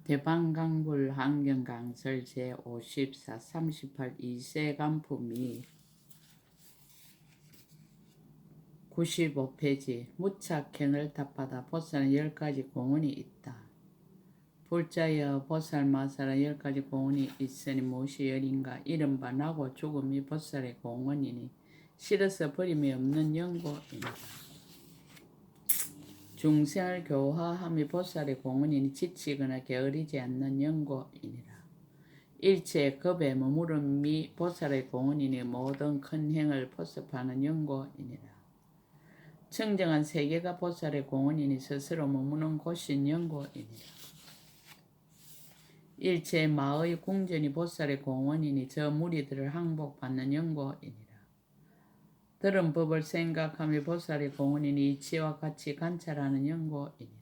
대방강불 환경강설 제54 38 이세간품이 95페이지 무착행을 답하다 보살은 10가지 공언이 있다. 불자여 보살마살은 10가지 공언이 있으니 무엇이 열인가. 이른바 나고 죽음이 보살의 공언이니 싫어서 버림이 없는 연고이니라. 중생을 교화함이 보살의 공언이니 지치거나 게으르지 않는 연고이니라. 일체의 겁에 머무름이 보살의 공언이니 모든 큰 행을 포섭하는 연고이니라. 청정한 세계가 보살의 공언이니 스스로 머무는 곳인 연고이니라. 일체의 마의 궁전이 보살의 공언이니 저 무리들을 항복받는 연고이니라. 들은 법을 생각함이 보살의 공언이니 이치와 같이 관찰하는 연고이니라.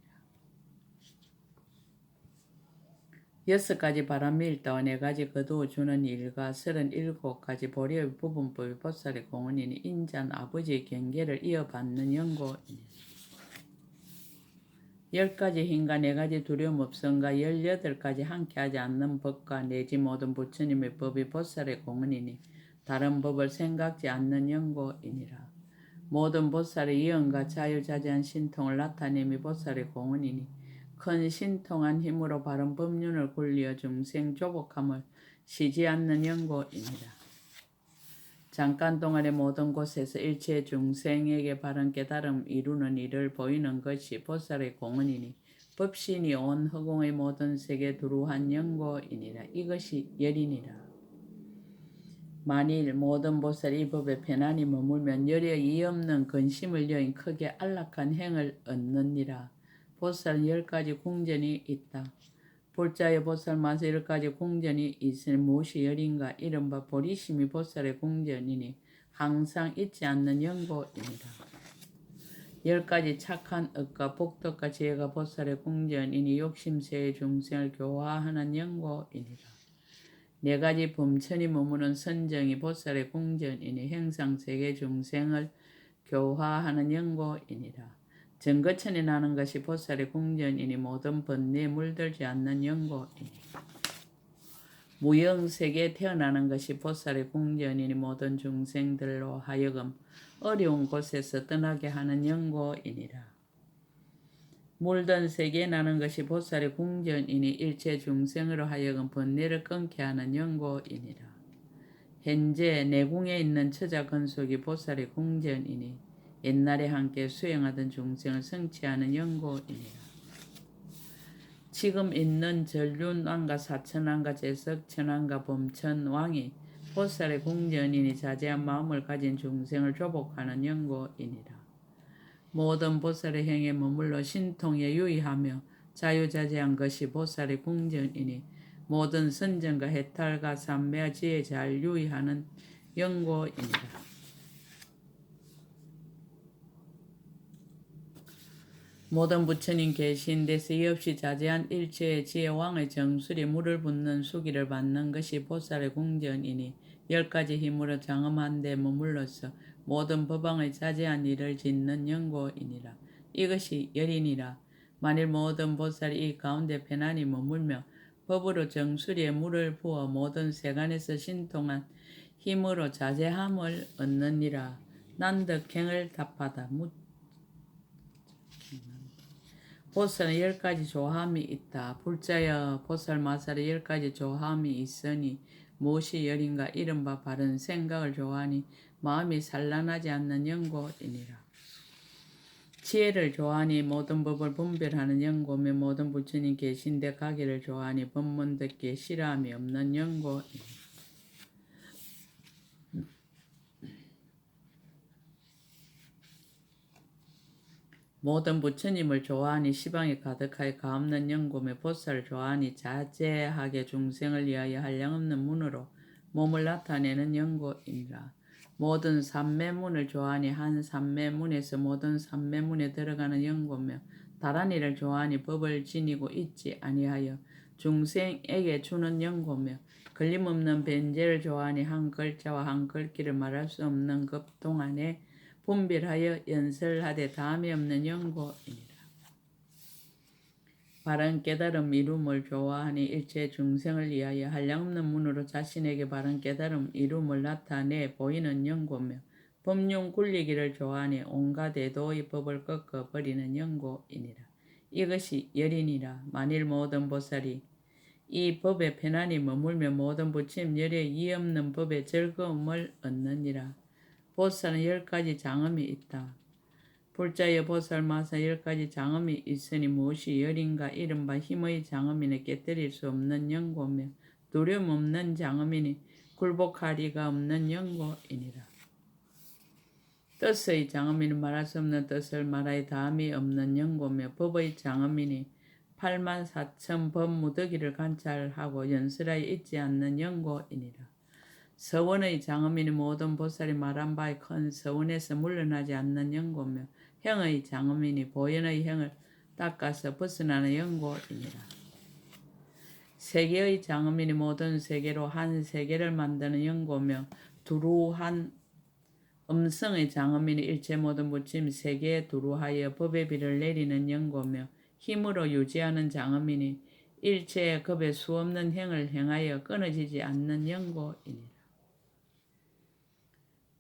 6가지 바람이 일다와 4가지 거두어 주는 일과 37가지 보리의 부분법이 보살의 공언이니 인자는 아버지의 경계를 이어받는 연고이니라. 10가지 힘과 4가지 두려움 없음과 18가지 함께하지 않는 법과 내지 모든 부처님의 법이 보살의 공언이니 다른 법을 생각지 않는 연고이니라. 모든 보살의 이언과 자유자재한 신통을 나타냄이 보살의 공언이니 큰 신통한 힘으로 바른 법륜을 굴리어 중생 조복함을 쉬지 않는 연고이니라. 잠깐 동안의 모든 곳에서 일체 중생에게 바른 깨달음 이루는 일을 보이는 것이 보살의 공언이니 법신이 온 허공의 모든 세계 두루한 연고이니라. 이것이 열이니라. 만일 모든 보살이 이 법에 편안히 머물면 열에 이 없는 근심을 여인 크게 안락한 행을 얻느니라. 보살은 10가지 궁전이 있다. 불자의 보살마서 10가지 궁전이 있으니 무엇이 열인가. 이른바 보리심이 보살의 궁전이니 항상 잊지 않는 연고이니라. 10가지 착한 업과 복덕과 지혜가 보살의 궁전이니 욕심세의 중생을 교화하는 연고이니라. 4가지 범천이 머무는 선정이 보살의 궁전이니 행상세계 중생을 교화하는 연고이니라. 정거천이 나는 것이 보살의 궁전이니 모든 번뇌에 물들지 않는 연고이니라. 무영세계에 태어나는 것이 보살의 궁전이니 모든 중생들로 하여금 어려운 곳에서 떠나게 하는 연고이니라. 물든 세계에 나는 것이 보살의 궁전이니 일체 중생으로 하여금 번뇌를 끊게 하는 연고이니라. 현재 내궁에 있는 처자 건속이 보살의 궁전이니 옛날에 함께 수행하던 중생을 성취하는 연고이니라. 지금 있는 전륜왕과 사천왕과 제석천왕과 범천왕이 보살의 궁전이니 자제한 마음을 가진 중생을 조복하는 연고이니라. 모든 보살의 행에 머물러 신통에 유의하며 자유자재한 것이 보살의 궁전이니 모든 선정과 해탈과 삼매와 지혜에 잘 유의하는 연고이니라. 모든 부처님 계신 데서 이없이 자제한 일체의 지혜왕의 정술이 물을 붓는 수기를 받는 것이 보살의 궁전이니 10가지 힘으로 장엄한 데 머물러서 모든 법왕의 자제한 일을 짓는 연고이니라. 이것이 열이니라. 만일 모든 보살이 이 가운데 편안히 머물며 법으로 정수리에 물을 부어 모든 세간에서 신통한 힘으로 자제함을 얻느니라. 난득행을 답하다. 보살은 10가지 조함이 있다. 불자여 보살마살에 10가지 조함이 있으니 무엇이 열인가. 이른바 바른 생각을 좋아하니 마음이 산란하지 않는 연고이니라. 지혜를 좋아하니 모든 법을 분별하는 연고며 모든 부처님 계신 데 가기를 좋아하니 법문 듣기에 싫어함이 없는 연고이니라. 모든 부처님을 좋아하니 시방이 가득하여 가없는 연고며 보살을 좋아하니 자제하게 중생을 위하여 한량없는 문으로 몸을 나타내는 연고이니라. 모든 삼매문을 좋아하니 한 삼매문에서 모든 삼매문에 들어가는 연고며 다란이를 좋아하니 법을 지니고 있지 아니하여 중생에게 주는 연고며 걸림없는 변제를 좋아하니 한 글자와 한 글귀를 말할 수 없는 급 동안에 분별하여 연설하되 다함이 없는 연고이니라. 바른 깨달음 이룸을 좋아하니 일체 중생을 위하여 한량없는 문으로 자신에게 바른 깨달음 이룸을 나타내 보이는 연고며 법륜 굴리기를 좋아하니 온갖 대도의 법을 꺾어 버리는 연고이니라. 이것이 열이니라. 만일 모든 보살이 이 법에 편안히 머물며 모든 부처님 열에 이없는 법에 즐거움을 얻느니라. 보살은 10가지 장엄이 있다. 불자여 보살마사 10가지 장엄이 있으니 무엇이 열인가. 이른바 힘의 장엄이니 깨뜨릴 수 없는 연고며 두려움 없는 장엄이니 굴복하리가 없는 연고이니라. 뜻의 장엄이니 말할 수 없는 뜻을 말하여 다함이 없는 연고며 법의 장엄이니 84,000 법무더기를 관찰하고 연설하여 잊지 않는 연고이니라. 서원의 장엄이니 모든 보살이 말한 바의 큰 서원에서 물러나지 않는 연고며 형의 장엄이니 보현의 형을 닦아서 벗어나는 연고이니라. 세계의 장엄이니 모든 세계로 한 세계를 만드는 연고며 두루한 음성의 장엄이니 일체 모든 부처님 세계에 두루하여 법의 비를 내리는 연고며 힘으로 유지하는 장엄이니 일체의 겁에 수없는 행을 행하여 끊어지지 않는 연고이니라.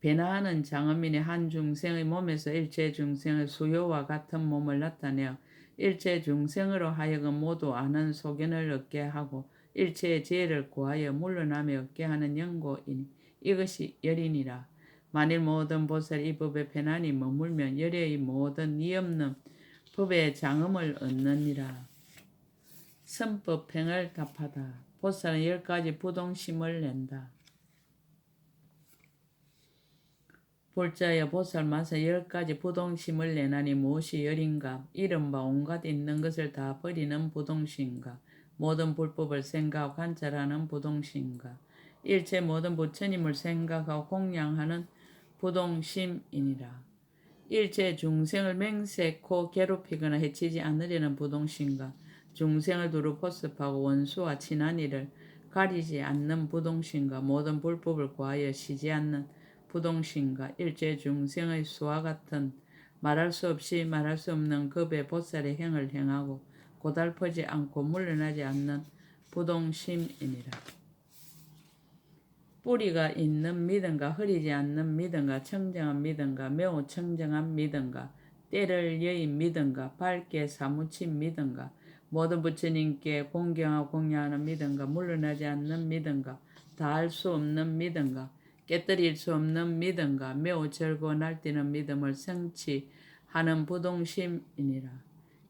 변화하는 장엄이니 한 중생의 몸에서 일체 중생의 수요와 같은 몸을 나타내어 일체 중생으로 하여금 모두 아는 소견을 얻게 하고 일체의 지혜를 구하여 물러나며 얻게 하는 연고이니 이것이 열이니라. 만일 모든 보살이 이 법에 편안히 머물면 열의 모든 이없는 법의 장엄을 얻느니라. 선법행을 답하다. 보살은 10가지 부동심을 낸다. 불자여 보살마사 10가지 부동심을 내나니 무엇이 열인가. 이른바 온갖 있는 것을 다 버리는 부동심인가. 모든 불법을 생각하고 관찰하는 부동심인가. 일체 모든 부처님을 생각하고 공양하는 부동심이니라. 일체 중생을 맹세코 괴롭히거나 해치지 않으려는 부동심과 중생을 두루 포섭하고 원수와 친한 이를 가리지 않는 부동심과 모든 불법을 구하여 쉬지 않는 부동심과 일체 중생의 수와 같은 말할 수 없이 말할 수 없는 겁의 보살의 행을 행하고 고달프지 않고 물러나지 않는 부동심이니라. 뿌리가 있는 믿음과 흐리지 않는 믿음과 청정한 믿음과 매우 청정한 믿음과 때를 여인 믿음과 밝게 사무친 믿음과 모든 부처님께 공경하고 공양하는 믿음과 물러나지 않는 믿음과 다할 수 없는 믿음과 깨뜨릴 수 없는 믿음과 매우 즐거워 날뛰는 믿음을 성취하는 부동심이니라.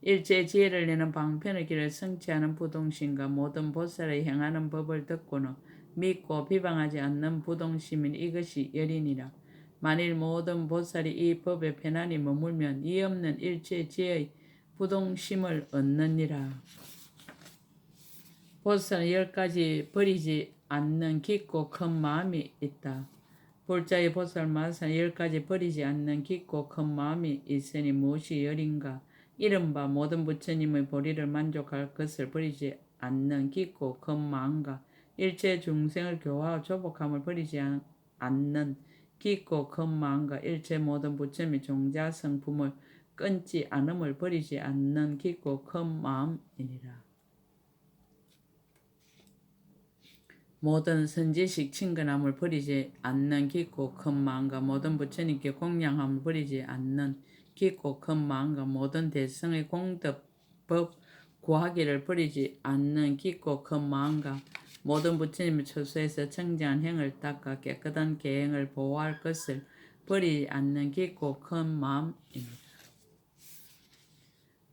일체 지혜를 내는 방편의 길을 성취하는 부동심과 모든 보살의 행하는 법을 듣고는 믿고 비방하지 않는 부동심인 이것이 열이니라. 만일 모든 보살이 이 법에 편안히 머물면 이 없는 일체 지혜의 부동심을 얻느니라. 보살은 10가지 버리지 않는 깊고 큰 마음이 있다. 불자의 보살마사는 10가지 버리지 않는 깊고 큰 마음이 있으니 무엇이 열인가. 이른바 모든 부처님의 보리를 만족할 것을 버리지 않는 깊고 큰 마음과 일체 중생을 교화하고 조복함을 버리지 않는 깊고 큰 마음과 일체 모든 부처님의 종자 성품을 끊지 않음을 버리지 않는 깊고 큰 마음이니라. 모든 선지식 친근함을 버리지 않는 깊고 큰 마음과 모든 부처님께 공양함을 버리지 않는 깊고 큰 마음과 모든 대성의 공덕 법 구하기를 버리지 않는 깊고 큰 마음과 모든 부처님의 처소에서 청정한 행을 닦아 깨끗한 계행을 보호할 것을 버리지 않는 깊고 큰 마음입니다.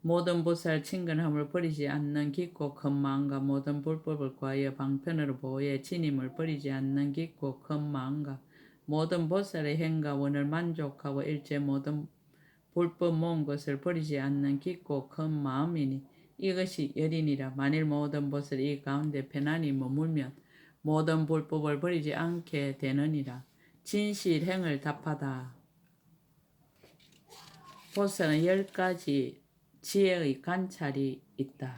모든 보살 친근함을 버리지 않는 깊고 큰 마음과 모든 불법을 구하여 방편으로 보호해 진임을 버리지 않는 깊고 큰 마음과 모든 보살의 행과 원을 만족하고 일체 모든 불법 모은 것을 버리지 않는 깊고 큰 마음이니 이것이 열이니라. 만일 모든 보살이 이 가운데 편안히 머물면 모든 불법을 버리지 않게 되느니라. 진실행을 답하다. 보살은 10가지 지혜의 관찰이 있다.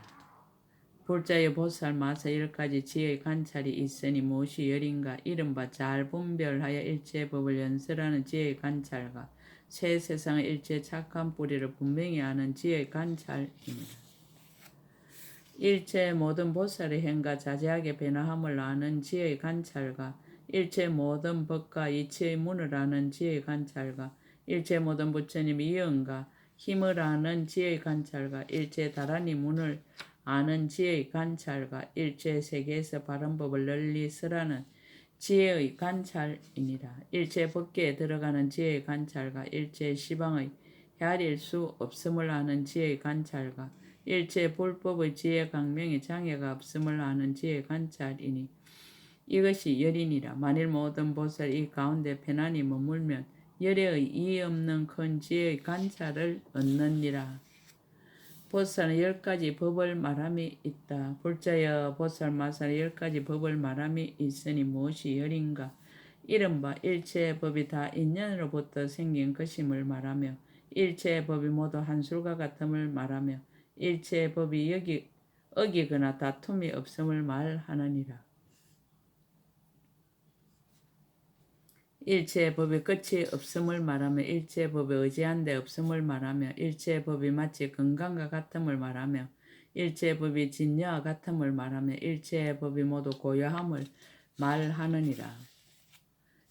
불자의 보살마사 10가지 지혜의 관찰이 있으니 무엇이 열인가. 이른바 잘 분별하여 일체 법을 연설하는 지혜의 관찰과 새 세상의 일체 착한 뿌리를 분명히 아는 지혜의 관찰입니다. 일체 모든 보살의 행가 자제하게 변화함을 아는 지혜의 관찰과 일체 모든 법과 이치의 문을 아는 지혜의 관찰과 일체 모든 부처님의 이언과 힘을 아는 지혜의 관찰과 일체 다란히 문을 아는 지혜의 관찰과 일체 세계에서 바른 법을 널리 쓰라는 지혜의 관찰이니라. 일체 법계에 들어가는 지혜의 관찰과 일체 시방의 헤아릴 수 없음을 아는 지혜의 관찰과 일체 불법의 지혜 강명의 장애가 없음을 아는 지혜의 관찰이니 이것이 열이니라. 만일 모든 보살 이 가운데 편안히 머물면 열의 이의 없는 큰 지혜의 관찰을 얻느니라. 보살은 10가지 법을 말함이 있다. 불자여 보살 마살은 10가지 법을 말함이 있으니 무엇이 열인가? 이른바 일체의 법이 다 인연으로부터 생긴 것임을 말하며 일체의 법이 모두 한술과 같음을 말하며 일체의 법이 어기거나 다툼이 없음을 말하느니라. 일체의 법이 끝이 없음을 말하며 일체의 법이 의지한 데 없음을 말하며 일체의 법이 마치 건강과 같음을 말하며 일체의 법이 진여와 같음을 말하며 일체의 법이 모두 고요함을 말하느니라.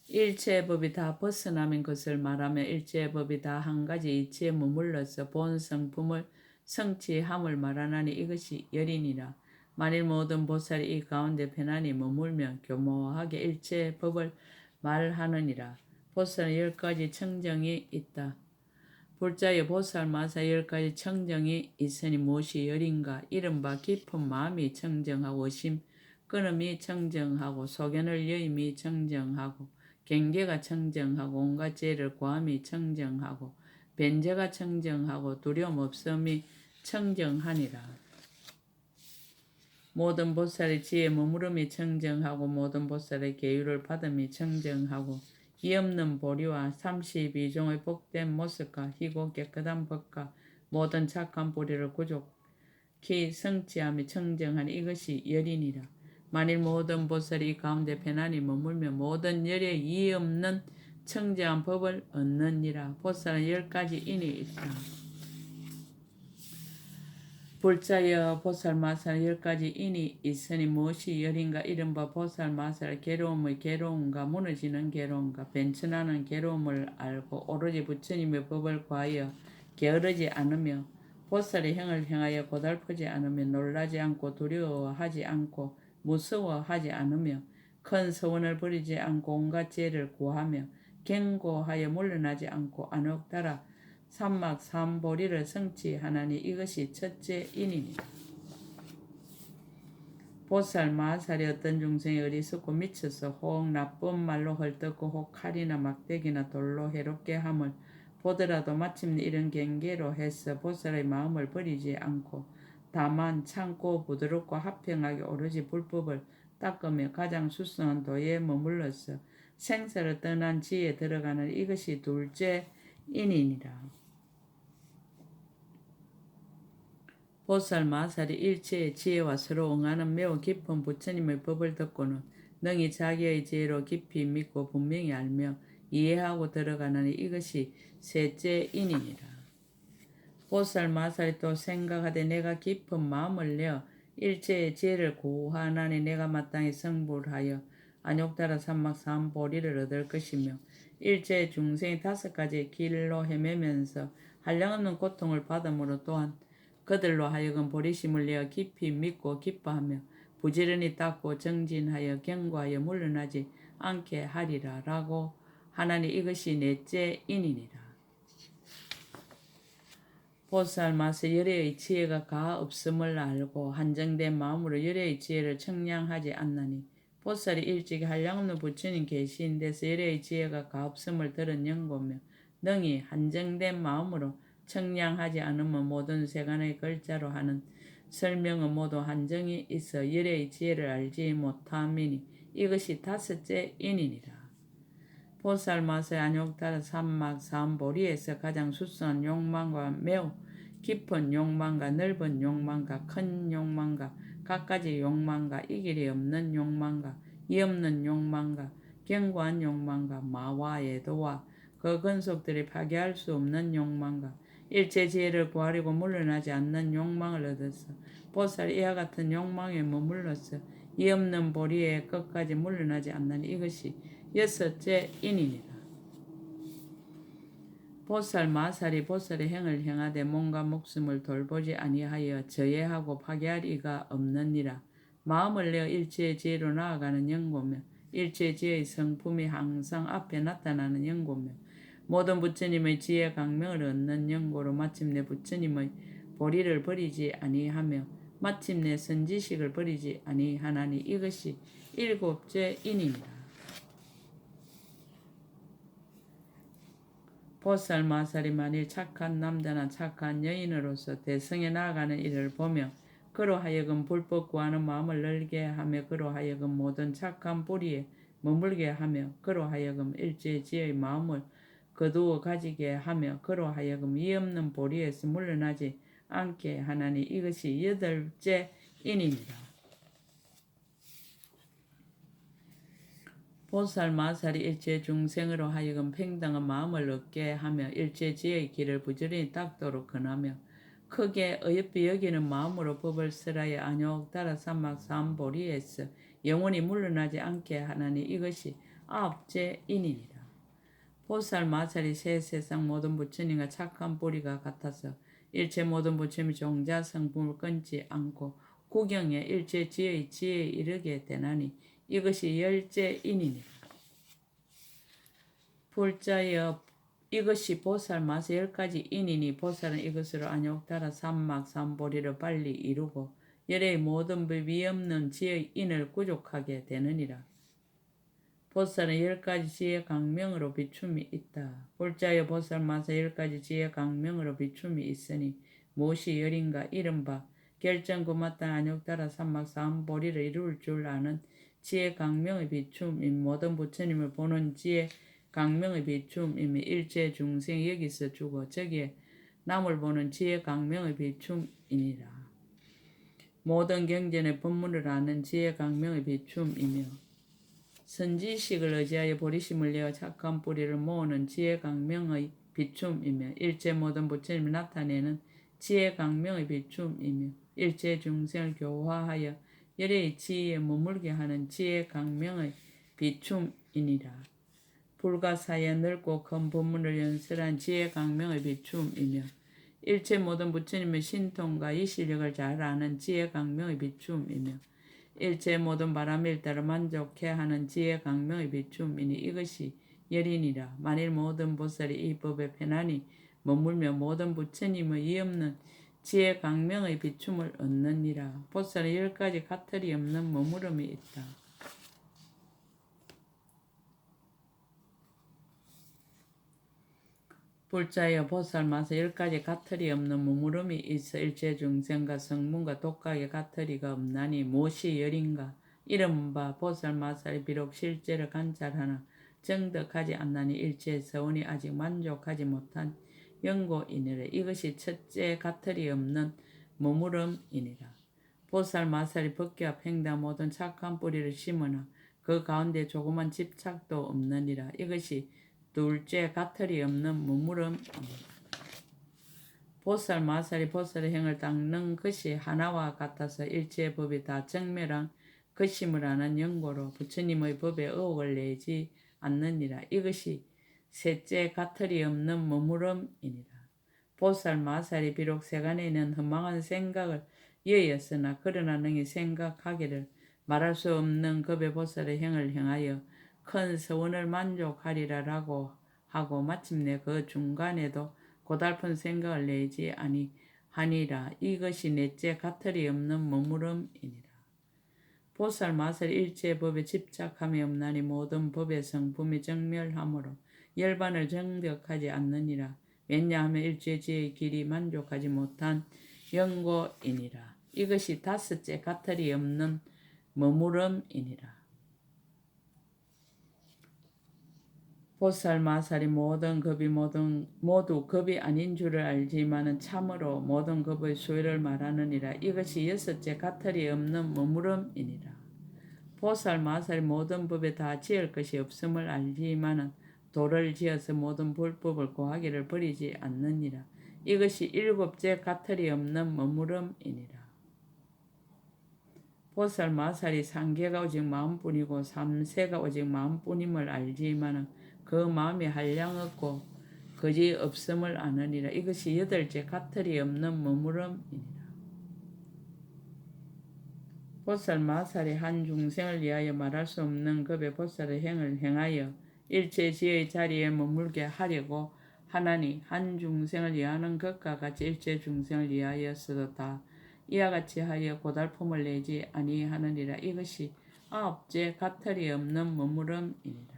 일체의 법이 다 벗어남인 것을 말하며 일체의 법이 다 한 가지 이치에 머물러서 본 성품을 성취함을 말하나니 이것이 열이니라. 만일 모든 보살이 이 가운데 편안히 머물면 교모하게 일체의 법을 말하느니라. 보살은 10가지 청정이 있다. 불자의 보살 마사 10가지 청정이 있으니 무엇이 열인가? 이른바 깊은 마음이 청정하고 심 끊음이 청정하고 소견을 여임이 청정하고 경계가 청정하고 온갖 죄를 고함이 청정하고 변제가 청정하고 두려움 없음이 청정하니라. 모든 보살의 지혜 머무름이 청정하고 모든 보살의 계율을 받음이 청정하고 이 없는 보리와 32종의 복된 모습과 희고 깨끗한 법과 모든 착한 보리를 구족히 성취함이 청정하니 이것이 열이니라. 만일 모든 보살이 이 가운데 편안히 머물며 모든 열에 이의 없는 청정한 법을 얻느니라. 보살은 10가지 인이 있다. 불자여 보살 마살 10가지 인이 있으니 무엇이 열인가? 이른바 보살 마살 괴로움의 괴로움과 무너지는 괴로움과 변천하는 괴로움을 알고 오로지 부처님의 법을 구하여 게으르지 않으며 보살의 행을 행하여 고달프지 않으며 놀라지 않고 두려워하지 않고 무서워하지 않으며 큰 서원을 버리지 않고 온갖 죄를 구하며 견고하여 물러나지 않고 안옥 따라 삼막 삼보리를 성취하나니 이것이 첫째 인이니라. 보살 마살이 어떤 중생이 어리석고 미쳐서 혹 나쁜 말로 헐뜯고 혹 칼이나 막대기나 돌로 해롭게 함을 보더라도 마침내 이런 경계로 해서 보살의 마음을 버리지 않고 다만 참고 부드럽고 화평하게 오로지 불법을 닦으며 가장 수성한 도에 머물러서 생사를 떠난 지에 들어가는 이것이 둘째 인이니라. 보살 마살이 일체의 지혜와 서로 응하는 매우 깊은 부처님의 법을 듣고는 능히 자기의 지혜로 깊이 믿고 분명히 알며 이해하고 들어가는 이것이 셋째 인이니라. 보살 마살이 또 생각하되 내가 깊은 마음을 내어 일체의 지혜를 구하나니 내가 마땅히 성불하여 안욕따라 삼막 삼보리를 얻을 것이며 일체의 중생이 5가지의 길로 헤매면서 한량없는 고통을 받음으로 또한 그들로 하여금 보리심을 내어 깊이 믿고 기뻐하며 부지런히 닦고 정진하여 경고하여 물러나지 않게 하리라 라고 하나니 이것이 넷째 인이니라. 보살 마세 열애의 지혜가 가 없음을 알고 한정된 마음으로 열애의 지혜를 청량하지 않나니 보살이 일찍이 한량없는 부처님 계신 데서 열애의 지혜가 가 없음을 들은 연고며 능히 한정된 마음으로 청량하지 않으면 모든 세간의 글자로 하는 설명은 모두 한정이 있어 열애의 지혜를 알지 못함이니 이것이 5째 인이니라. 보살 마세 안욕따라 삼막 삼보리에서 가장 수수한 욕망과 매우 깊은 욕망과 넓은 욕망과 큰 욕망과 갖가지 욕망과 이길이 없는 욕망과 이 없는 욕망과 견고한 욕망과 마와 예도와 그 근속들이 파괴할 수 없는 욕망과 일체 지혜를 구하려고 물러나지 않는 욕망을 얻었어. 보살 이와 같은 욕망에 머물러서 이 없는 보리에 끝까지 물러나지 않는 이것이 여섯째 인이니라. 보살 마살이 보살의 행을 행하되 몸과 목숨을 돌보지 아니하여 저해하고 파괴할 이가 없느니라. 마음을 내어 일체의 지혜로 나아가는 연고며 일체의 지혜의 성품이 항상 앞에 나타나는 연고며 모든 부처님의 지혜 강명을 얻는 연고로 마침내 부처님의 보리를 버리지 아니하며 마침내 선지식을 버리지 아니하나니 이것이 일곱째 인이니라. 보살 마살이 만일 착한 남자나 착한 여인으로서 대성에 나아가는 일을 보며 그로 하여금 불법 구하는 마음을 늘게 하며 그로 하여금 모든 착한 뿌리에 머물게 하며 그로 하여금 일제의 지혜의 마음을 거두어 가지게 하며 그로 하여금 이 없는 보리에서 물러나지 않게 하나니 이것이 여덟째 인이니라. 보살 마살이 일체 중생으로 하여금 평등한 마음을 얻게 하며 일체 지혜의 길을 부지런히 닦도록 권하며 크게 어여삐 여기는 마음으로 법을 설하여 안욕따라 삼막 삼보리에서 영원히 물러나지 않게 하나니 이것이 아홉째 인이니라. 보살 마살이 새 세상 모든 부처님과 착한 뿌리가 같아서 일체 모든 부처님의 종자 성품을 끊지 않고 구경에 일체 지혜의 지혜에 이르게 되나니 이것이 열째 인이니라. 불자여 이것이 보살 마살 10가지 인이니 보살은 이것으로 안욕따라 삼막 삼보리를 빨리 이루고 열의 모든 법이 없는 지혜의 인을 구족하게 되느니라. 보살은 10가지 지혜 강명으로 비춤이 있다. 불자여 보살 마살 10가지 지혜 강명으로 비춤이 있으니 무엇이 열인가 이른바 결정구 마땅 안욕따라 삼막 삼보리를 이룰 줄 아는 지혜 강명의 비춤인 모든 부처님을 보는 지혜 강명의 비춤임이 일체 중생 여기서 주고 저기에 남을 보는 지혜 강명의 비춤이니라. 모든 경전의 법문을 아는 지혜 강명의 비춤이며 선지식을 의지하여 보리심을 내어 착한 뿌리를 모으는 지혜 강명의 비춤이며 일체 모든 부처님을 나타내는 지혜 강명의 비춤이며 일체 중생을 교화하여 열의 지혜에 머물게 하는 지혜 강명의 비춤이니라. 불가사의 넓고 큰 법문을 연설한 지혜 강명의 비춤이며 일체 모든 부처님의 신통과 이 실력을 잘 아는 지혜 강명의 비춤이며 일체 모든 바람일 따라 만족해 하는 지혜 강명의 비춤이니 이것이 열이니라. 만일 모든 보살이 이 법에 편안히 머물며 모든 부처님의 이 없는 지혜 강명의 비춤을 얻느니라. 보살은 10가지 가틀이 없는 머무름이 있다. 불자여 보살 마살 10가지 가틀이 없는 머무름이 있어 일체 중생과 성문과 독각의 가틀이가 없나니 무엇이 열인가 이른바 보살 마살이 비록 실제를 관찰하나 정득하지 않나니 일체 서원이 아직 만족하지 못한 연고이니라. 이것이 첫째 가틀이 없는 머무름이니라. 보살 마살이 법계와 평등 모든 착한 뿌리를 심으나 그 가운데 조그만 집착도 없느니라. 이것이 둘째 가틀이 없는 머무름이니라. 보살 마살이 보살의 행을 닦는 것이 하나와 같아서 일체의 법이 다 정멸한 것임을 아는 연고로 부처님의 법에 의혹을 내지 않느니라. 이것이 셋째 가틀이 없는 머무름이니라. 보살 마살이 비록 세간에 있는 허망한 생각을 여였으나 그러나 능히 생각하기를 말할 수 없는 급의 보살의 행을 행하여 큰 서원을 만족하리라라고 하고 마침내 그 중간에도 고달픈 생각을 내지 아니하니라. 이것이 넷째 가틀이 없는 머무름이니라. 보살 마살 일체 법에 집착함이 없나니 모든 법의 성품이 정멸하므로 열반을 정득하지 않느니라. 왜냐하면 일체 지혜의 길이 만족하지 못한 연고이니라. 이것이 다섯째 가틀이 없는 머무름이니라. 보살 마살이 모든 겁이 모두 겁이 아닌 줄을 알지만은 참으로 모든 겁의 수요를 말하느니라. 이것이 여섯째 가틀이 없는 머무름이니라. 보살 마살이 모든 법에 다 지을 것이 없음을 알지만은 도를 지어서 모든 불법을 고하기를 버리지 않느니라. 이것이 일곱째 가틀이 없는 머무름이니라. 보살 마살이 상계가 오직 마음뿐이고 삼세가 오직 마음뿐임을 알지만은 그 마음이 한량 없고 거지 없음을 아느니라. 이것이 여덟째 가틀이 없는 머무름이니라. 보살 마살이 한 중생을 위하여 말할 수 없는 급의 보살의 행을 행하여 일체지의 자리에 머물게 하려고 하나니 한 중생을 위하는 것과 같이 일체 중생을 위하여서도 다 이와 같이 하여 고달픔을 내지 아니하느니라. 이것이 아홉째 가틀이 없는 머무름이니라.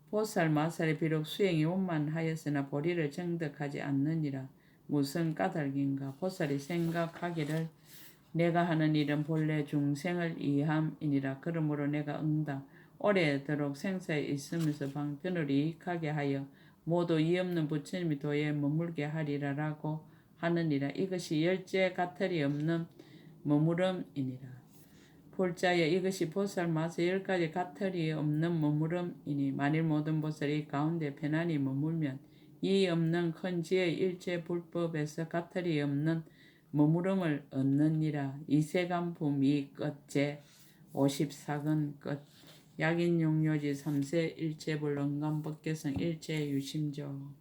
보살 마살이 비록 수행이 원만하였으나 보리를 정득하지 않느니라. 무슨 까닭인가? 보살이 생각하기를 내가 하는 일은 본래 중생을 위함이니라. 그러므로 내가 응당 오래도록 생사에 있으면서 방편을 이익하게 하여 모두 이 없는 부처님이 도에 머물게 하리라라고 하느니라. 이것이 열째 가틀이 없는 머무름이니라. 볼자여 이것이 보살 마서 10가지 가틀이 없는 머무름이니 만일 모든 보살이 가운데 편안히 머물면 이 없는 큰 지의 일체 불법에서 가틀이 없는 머무름을 얻느니라. 이세간품이 끝 제 54근 끝. 약인용료지 3세 일체불 응감법계성 일체유심조.